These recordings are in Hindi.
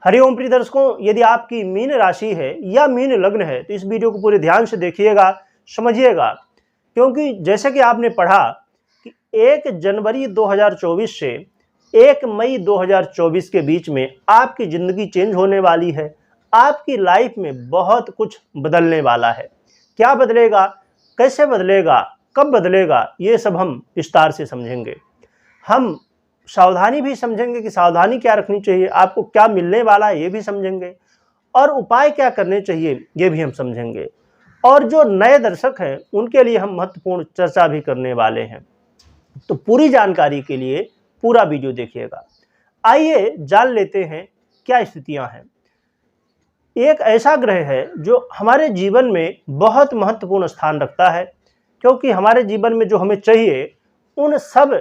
हरिओम प्रिय दर्शकों, यदि आपकी मीन राशि है या मीन लग्न है तो इस वीडियो को पूरे ध्यान से देखिएगा, समझिएगा। क्योंकि जैसे कि आपने पढ़ा कि 1 जनवरी 2024 से 1 मई 2024 के बीच में आपकी ज़िंदगी चेंज होने वाली है। आपकी लाइफ में बहुत कुछ बदलने वाला है। क्या बदलेगा, कैसे बदलेगा, कब बदलेगा, ये सब हम विस्तार से समझेंगे। हम सावधानी भी समझेंगे कि सावधानी क्या रखनी चाहिए, आपको क्या मिलने वाला है ये भी समझेंगे, और उपाय क्या करने चाहिए ये भी हम समझेंगे। और जो नए दर्शक हैं उनके लिए हम महत्वपूर्ण चर्चा भी करने वाले हैं। तो पूरी जानकारी के लिए पूरा वीडियो देखिएगा। आइए जान लेते हैं क्या स्थितियां हैं। एक ऐसा ग्रह है जो हमारे जीवन में बहुत महत्वपूर्ण स्थान रखता है, क्योंकि हमारे जीवन में जो हमें चाहिए उन सब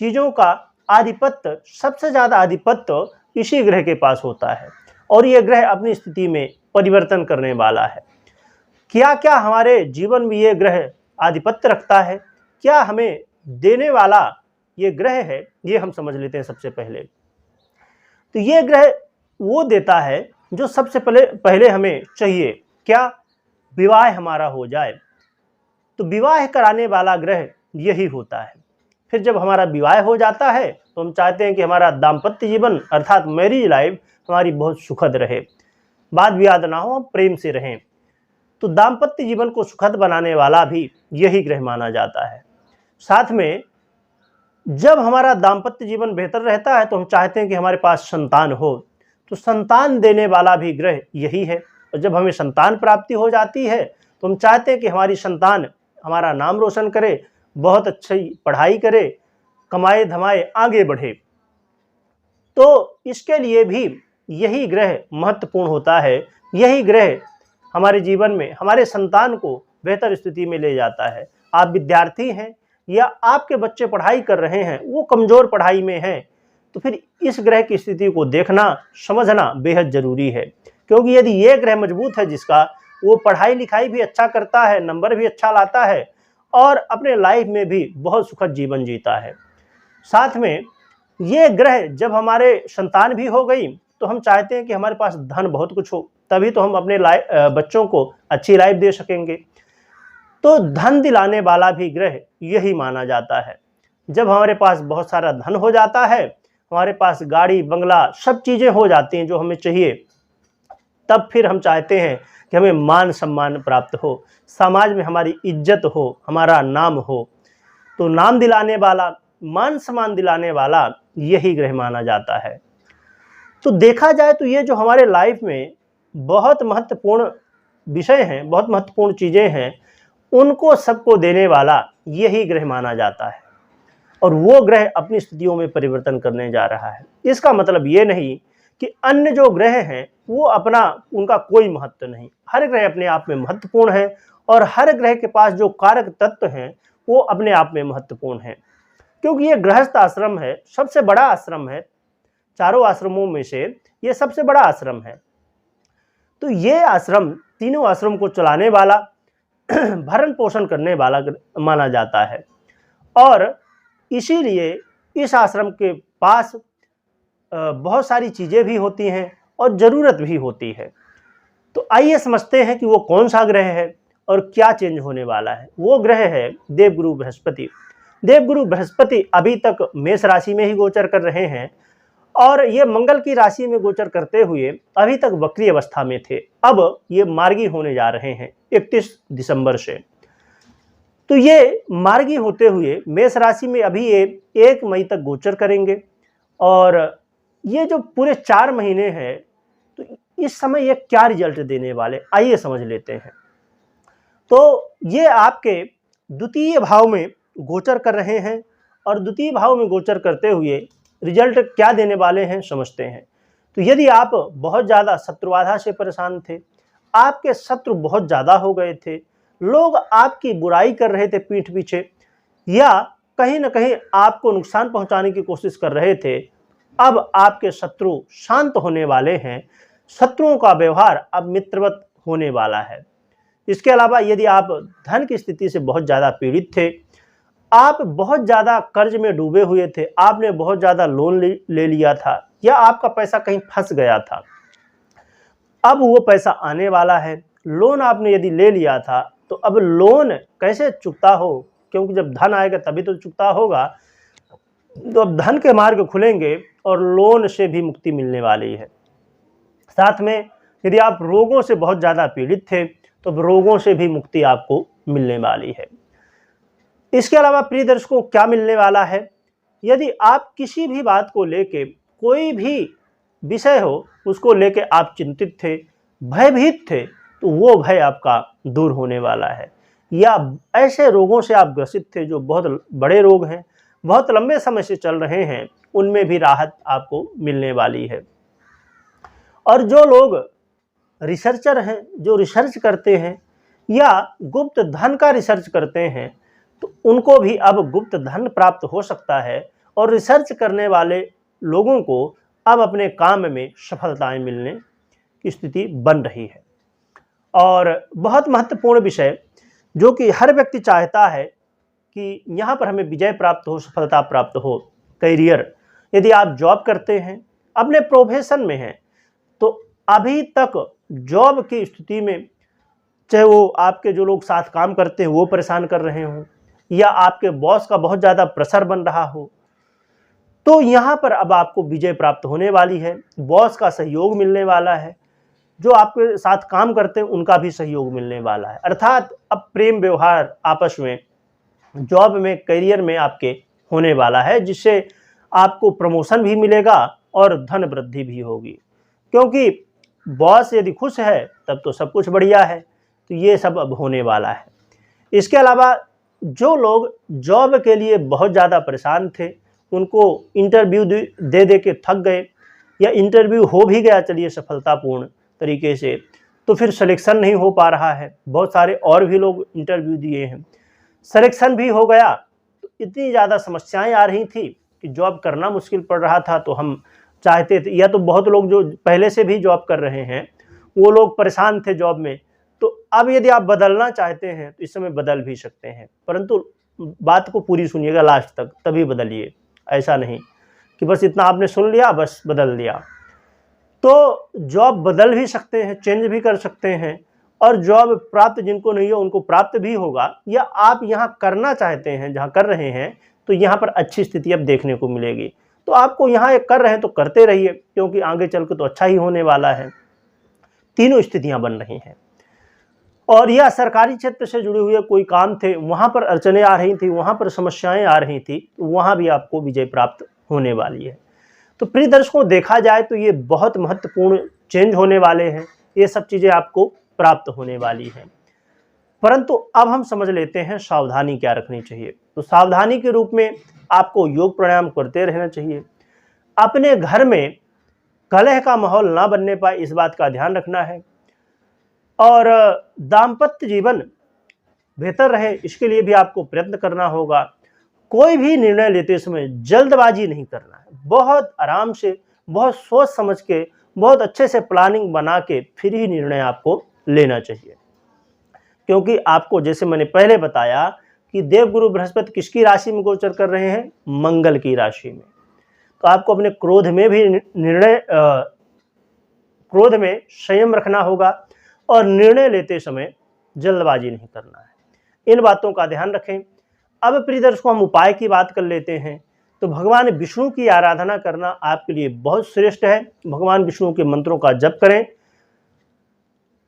चीज़ों का आधिपत्य, सबसे ज़्यादा आधिपत्य इसी ग्रह के पास होता है। और ये ग्रह अपनी स्थिति में परिवर्तन करने वाला है। क्या क्या हमारे जीवन में ये ग्रह आधिपत्य रखता है, क्या हमें देने वाला ये ग्रह है, ये हम समझ लेते हैं सबसे पहले। तो ये ग्रह वो देता है जो सबसे पहले हमें चाहिए, क्या, विवाह हमारा हो जाए। तो विवाह कराने वाला ग्रह यही होता है। फिर जब हमारा विवाह हो जाता है तो हम चाहते हैं कि हमारा दाम्पत्य जीवन अर्थात मैरिज लाइफ हमारी बहुत सुखद रहे, वाद विवाद ना हो, हम प्रेम से रहें। तो दाम्पत्य जीवन को सुखद बनाने वाला भी यही ग्रह माना जाता है। साथ में जब हमारा दाम्पत्य जीवन बेहतर रहता है तो हम चाहते हैं कि हमारे पास संतान हो, तो संतान देने वाला भी ग्रह यही है। और जब हमें संतान प्राप्ति हो जाती है तो हम चाहते हैं कि हमारी संतान हमारा नाम रोशन करे, बहुत अच्छी पढ़ाई करे, कमाए धमाए आगे बढ़े। तो इसके लिए भी यही ग्रह महत्वपूर्ण होता है। यही ग्रह हमारे जीवन में हमारे संतान को बेहतर स्थिति में ले जाता है। आप विद्यार्थी हैं या आपके बच्चे पढ़ाई कर रहे हैं, वो कमज़ोर पढ़ाई में हैं, तो फिर इस ग्रह की स्थिति को देखना, समझना बेहद ज़रूरी है। क्योंकि यदि ये ग्रह मजबूत है जिसका, वो पढ़ाई लिखाई भी अच्छा करता है, नंबर भी अच्छा लाता है और अपने लाइफ में भी बहुत सुखद जीवन जीता है। साथ में ये ग्रह जब हमारे संतान भी हो गई तो हम चाहते हैं कि हमारे पास धन बहुत कुछ हो, तभी तो हम अपने बच्चों को अच्छी लाइफ दे सकेंगे। तो धन दिलाने वाला भी ग्रह यही माना जाता है। जब हमारे पास बहुत सारा धन हो जाता है, हमारे पास गाड़ी बंगला सब चीज़ें हो जाती हैं जो हमें चाहिए, तब फिर हम चाहते हैं कि हमें मान सम्मान प्राप्त हो, समाज में हमारी इज्जत हो, हमारा नाम हो। तो नाम दिलाने वाला, मान सम्मान दिलाने वाला यही ग्रह माना जाता है। तो देखा जाए तो ये जो हमारे लाइफ में बहुत महत्वपूर्ण विषय हैं, बहुत महत्वपूर्ण चीज़ें हैं, उनको सबको देने वाला यही ग्रह माना जाता है। और वो ग्रह अपनी स्थितियों में परिवर्तन करने जा रहा है। इसका मतलब ये नहीं कि अन्य जो ग्रह हैं वो अपना, उनका कोई महत्व नहीं। हर ग्रह अपने आप में महत्वपूर्ण है और हर ग्रह के पास जो कारक तत्व हैं वो अपने आप में महत्वपूर्ण हैं। क्योंकि ये गृहस्थ आश्रम है, सबसे बड़ा आश्रम है, चारों आश्रमों में से ये सबसे बड़ा आश्रम है। तो ये आश्रम, तीनों आश्रम को चलाने वाला, भरण पोषण करने वाला माना जाता है। और इसीलिए इस आश्रम के पास बहुत सारी चीज़ें भी होती हैं और ज़रूरत भी होती है। तो आइए समझते हैं कि वो कौन सा ग्रह है और क्या चेंज होने वाला है। वो ग्रह है देवगुरु बृहस्पति। देवगुरु बृहस्पति अभी तक मेष राशि में ही गोचर कर रहे हैं और ये मंगल की राशि में गोचर करते हुए अभी तक वक्री अवस्था में थे। अब ये मार्गी होने जा रहे हैं 31 दिसंबर से। तो ये मार्गी होते हुए मेष राशि में अभी ये 1 मई तक गोचर करेंगे। और ये जो पूरे 4 महीने हैं, तो इस समय ये क्या रिजल्ट देने वाले, आइए समझ लेते हैं। तो ये आपके द्वितीय भाव में गोचर कर रहे हैं और द्वितीय भाव में गोचर करते हुए रिजल्ट क्या देने वाले हैं समझते हैं। तो यदि आप बहुत ज़्यादा शत्रुबाधा से परेशान थे, आपके शत्रु बहुत ज़्यादा हो गए थे, लोग आपकी बुराई कर रहे थे पीठ पीछे या कहीं ना कहीं आपको नुकसान पहुंचाने की कोशिश कर रहे थे, अब आपके शत्रु शांत होने वाले हैं। शत्रुओं का व्यवहार अब मित्रवत होने वाला है। इसके अलावा यदि आप धन की स्थिति से बहुत ज़्यादा पीड़ित थे, आप बहुत ज़्यादा कर्ज में डूबे हुए थे, आपने बहुत ज़्यादा लोन ले लिया था, या आपका पैसा कहीं फंस गया था, अब वो पैसा आने वाला है। लोन आपने यदि ले लिया था तो अब लोन कैसे चुकता हो, क्योंकि जब धन आएगा तभी तो चुकता होगा। तो अब धन के मार्ग खुलेंगे और लोन से भी मुक्ति मिलने वाली है। साथ में यदि आप रोगों से बहुत ज़्यादा पीड़ित थे तो अब रोगों से भी मुक्ति आपको मिलने वाली है। इसके अलावा प्रिय दर्शकों, क्या मिलने वाला है, यदि आप किसी भी बात को लेके, कोई भी विषय हो उसको लेके आप चिंतित थे, भयभीत थे, तो वो भय आपका दूर होने वाला है। या ऐसे रोगों से आप ग्रसित थे जो बहुत बड़े रोग हैं, बहुत लंबे समय से चल रहे हैं, उनमें भी राहत आपको मिलने वाली है। और जो लोग रिसर्चर हैं, जो रिसर्च करते हैं या गुप्त धन का रिसर्च करते हैं, तो उनको भी अब गुप्त धन प्राप्त हो सकता है। और रिसर्च करने वाले लोगों को अब अपने काम में सफलताएं मिलने की स्थिति बन रही है। और बहुत महत्वपूर्ण विषय जो कि हर व्यक्ति चाहता है कि यहाँ पर हमें विजय प्राप्त हो, सफलता प्राप्त हो, करियर। यदि आप जॉब करते हैं, अपने प्रोफेशन में हैं, तो अभी तक जॉब की स्थिति में, चाहे वो आपके जो लोग साथ काम करते हैं वो परेशान कर रहे हों, या आपके बॉस का बहुत ज़्यादा प्रेशर बन रहा हो, तो यहाँ पर अब आपको विजय प्राप्त होने वाली है। बॉस का सहयोग मिलने वाला है, जो आपके साथ काम करते हैं उनका भी सहयोग मिलने वाला है। अर्थात अब प्रेम व्यवहार आपस में, जॉब में, करियर में आपके होने वाला है, जिससे आपको प्रमोशन भी मिलेगा और धन वृद्धि भी होगी। क्योंकि बॉस यदि खुश है तब तो सब कुछ बढ़िया है। तो ये सब अब होने वाला है। इसके अलावा जो लोग जॉब के लिए बहुत ज़्यादा परेशान थे, उनको इंटरव्यू दे दे के थक गए, या इंटरव्यू हो भी गया चलिए सफलतापूर्ण तरीके से, तो फिर सिलेक्शन नहीं हो पा रहा है। बहुत सारे और भी लोग इंटरव्यू दिए हैं, सिलेक्शन भी हो गया, तो इतनी ज़्यादा समस्याएं आ रही थी कि जॉब करना मुश्किल पड़ रहा था। तो हम चाहते थे, या तो बहुत लोग जो पहले से भी जॉब कर रहे हैं वो लोग परेशान थे जॉब में, तो अब यदि आप बदलना चाहते हैं तो इस समय बदल भी सकते हैं। परंतु बात को पूरी सुनिएगा लास्ट तक, तभी बदलिए। ऐसा नहीं कि बस इतना आपने सुन लिया बस बदल दिया। तो जॉब बदल भी सकते हैं, चेंज भी कर सकते हैं, और जॉब प्राप्त जिनको नहीं हो उनको प्राप्त भी होगा। या आप यहाँ करना चाहते हैं, जहाँ कर रहे हैं, तो यहाँ पर अच्छी स्थिति अब देखने को मिलेगी। तो आपको यहाँ एक कर रहे हैं तो करते रहिए, क्योंकि आगे चल के तो अच्छा ही होने वाला है। तीनों स्थितियाँ बन रही हैं। और यह सरकारी क्षेत्र से जुड़े हुए कोई काम थे, वहाँ पर अड़चनें आ रही थी, वहाँ पर समस्याएं आ रही थी, तो वहाँ भी आपको विजय प्राप्त होने वाली है। तो प्रिय दर्शकों, देखा जाए तो ये बहुत महत्वपूर्ण चेंज होने वाले हैं, ये सब चीज़ें आपको प्राप्त होने वाली हैं। परंतु अब हम समझ लेते हैं सावधानी क्या रखनी चाहिए। तो सावधानी के रूप में आपको योग प्राणायाम करते रहना चाहिए। अपने घर में कलह का माहौल ना बनने पाए, इस बात का ध्यान रखना है। और दाम्पत्य जीवन बेहतर रहे, इसके लिए भी आपको प्रयत्न करना होगा। कोई भी निर्णय लेते समय जल्दबाजी नहीं करना है, बहुत आराम से, बहुत सोच समझ के, बहुत अच्छे से प्लानिंग बना के फिर ही निर्णय आपको लेना चाहिए। क्योंकि आपको, जैसे मैंने पहले बताया कि देवगुरु बृहस्पति किसकी राशि में गोचर कर रहे हैं, मंगल की राशि में। तो आपको अपने क्रोध में भी क्रोध में संयम रखना होगा, और निर्णय लेते समय जल्दबाजी नहीं करना है। इन बातों का ध्यान रखें। अब प्रिय दर्शकों, हम उपाय की बात कर लेते हैं। तो भगवान विष्णु की आराधना करना आपके लिए बहुत श्रेष्ठ है। भगवान विष्णु के मंत्रों का जप करें,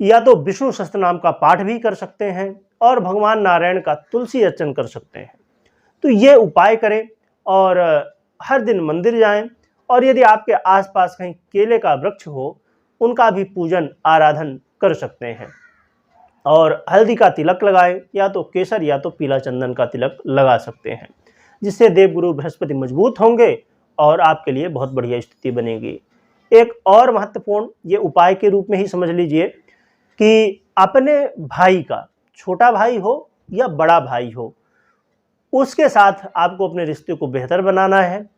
या तो विष्णु सहस्त्र नाम का पाठ भी कर सकते हैं, और भगवान नारायण का तुलसी अर्चन कर सकते हैं। तो ये उपाय करें, और हर दिन मंदिर जाएं, और यदि आपके आसपास कहीं केले का वृक्ष हो, उनका भी पूजन आराधन कर सकते हैं। और हल्दी का तिलक लगाएं, या तो केसर या तो पीला चंदन का तिलक लगा सकते हैं, जिससे देवगुरु बृहस्पति मजबूत होंगे और आपके लिए बहुत बढ़िया स्थिति बनेगी। एक और महत्वपूर्ण ये उपाय के रूप में ही समझ लीजिए कि अपने भाई का, छोटा भाई हो या बड़ा भाई हो, उसके साथ आपको अपने रिश्ते को बेहतर बनाना है।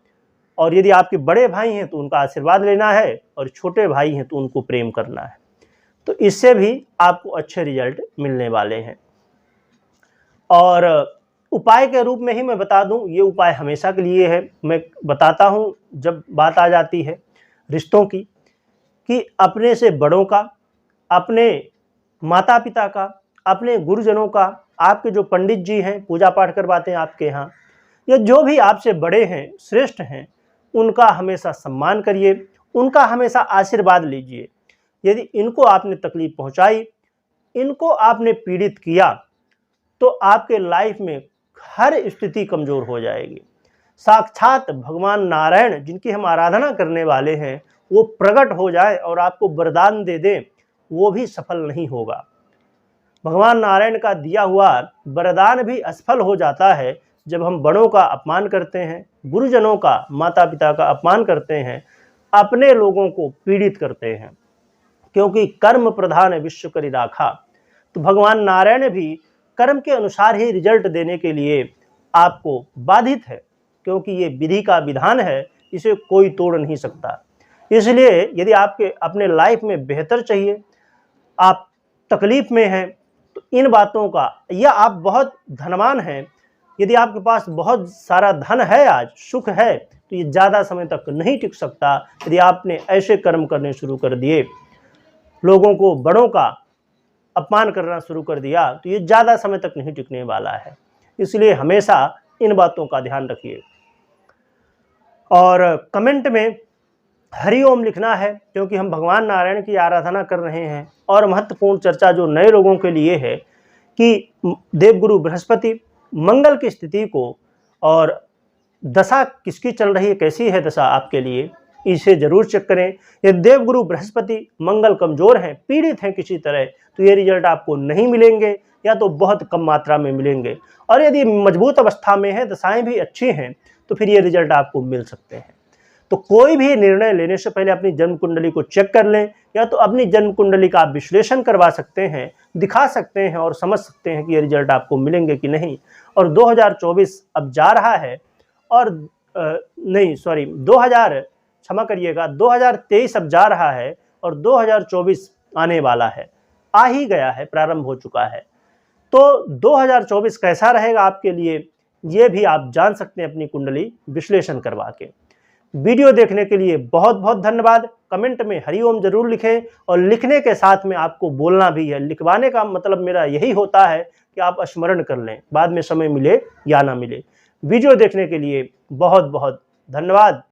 और यदि आपके बड़े भाई हैं तो उनका आशीर्वाद लेना है, और छोटे भाई हैं तो उनको प्रेम करना है। तो इससे भी आपको अच्छे रिजल्ट मिलने वाले हैं। और उपाय के रूप में ही मैं बता दूं, ये उपाय हमेशा के लिए है। मैं बताता हूं जब बात आ जाती है रिश्तों की, कि अपने से बड़ों का, अपने माता पिता का, अपने गुरुजनों का, आपके जो पंडित जी हैं पूजा पाठ करवाते हैं आपके यहाँ, या जो भी आपसे बड़े हैं, श्रेष्ठ हैं, उनका हमेशा सम्मान करिए, उनका हमेशा आशीर्वाद लीजिए। यदि इनको आपने तकलीफ पहुंचाई, इनको आपने पीड़ित किया, तो आपके लाइफ में हर स्थिति कमजोर हो जाएगी। साक्षात भगवान नारायण जिनकी हम आराधना करने वाले हैं, वो प्रकट हो जाए और आपको वरदान दे दें, वो भी सफल नहीं होगा। भगवान नारायण का दिया हुआ वरदान भी असफल हो जाता है जब हम बड़ों का अपमान करते हैं, गुरुजनों का, माता पिता का अपमान करते हैं, अपने लोगों को पीड़ित करते हैं। क्योंकि कर्म प्रधान विश्व करि राखा, तो भगवान नारायण भी कर्म के अनुसार ही रिजल्ट देने के लिए आपको बाधित है, क्योंकि ये विधि का विधान है, इसे कोई तोड़ नहीं सकता। इसलिए यदि आपके अपने लाइफ में बेहतर चाहिए, आप तकलीफ में हैं, तो इन बातों का, या आप बहुत धनवान हैं, यदि आपके पास बहुत सारा धन है, आज सुख है, तो ये ज़्यादा समय तक नहीं टिक सकता। यदि आपने ऐसे कर्म करने शुरू कर दिए, लोगों को, बड़ों का अपमान करना शुरू कर दिया, तो ये ज़्यादा समय तक नहीं टिकने वाला है। इसलिए हमेशा इन बातों का ध्यान रखिए। और कमेंट में हरि ओम लिखना है, क्योंकि हम भगवान नारायण की आराधना कर रहे हैं। और महत्वपूर्ण चर्चा जो नए लोगों के लिए है कि देवगुरु बृहस्पति मंगल की स्थिति को, और दशा किसकी चल रही है, कैसी है दशा आपके लिए, इसे जरूर चेक करें। यदि देवगुरु बृहस्पति मंगल कमजोर हैं, पीड़ित हैं किसी तरह, तो ये रिजल्ट आपको नहीं मिलेंगे, या तो बहुत कम मात्रा में मिलेंगे। और यदि मजबूत अवस्था में है, दशाएं भी अच्छी हैं, तो फिर ये रिजल्ट आपको मिल सकते हैं। तो कोई भी निर्णय लेने से पहले अपनी जन्म कुंडली को चेक कर लें, या तो अपनी जन्म कुंडली का आप विश्लेषण करवा सकते हैं, दिखा सकते हैं और समझ सकते हैं कि ये रिजल्ट आपको मिलेंगे कि नहीं। और 2024 अब जा रहा है, और 2023 अब जा रहा है, और 2024 आने वाला है, आ ही गया है, प्रारंभ हो चुका है। तो 2024 कैसा रहेगा आपके लिए, ये भी आप जान सकते हैं अपनी कुंडली विश्लेषण करवा के। वीडियो देखने के लिए बहुत बहुत धन्यवाद। कमेंट में हरि ओम जरूर लिखें, और लिखने के साथ में आपको बोलना भी है। लिखवाने का मतलब मेरा यही होता है कि आप स्मरण कर लें, बाद में समय मिले या ना मिले। वीडियो देखने के लिए बहुत बहुत धन्यवाद।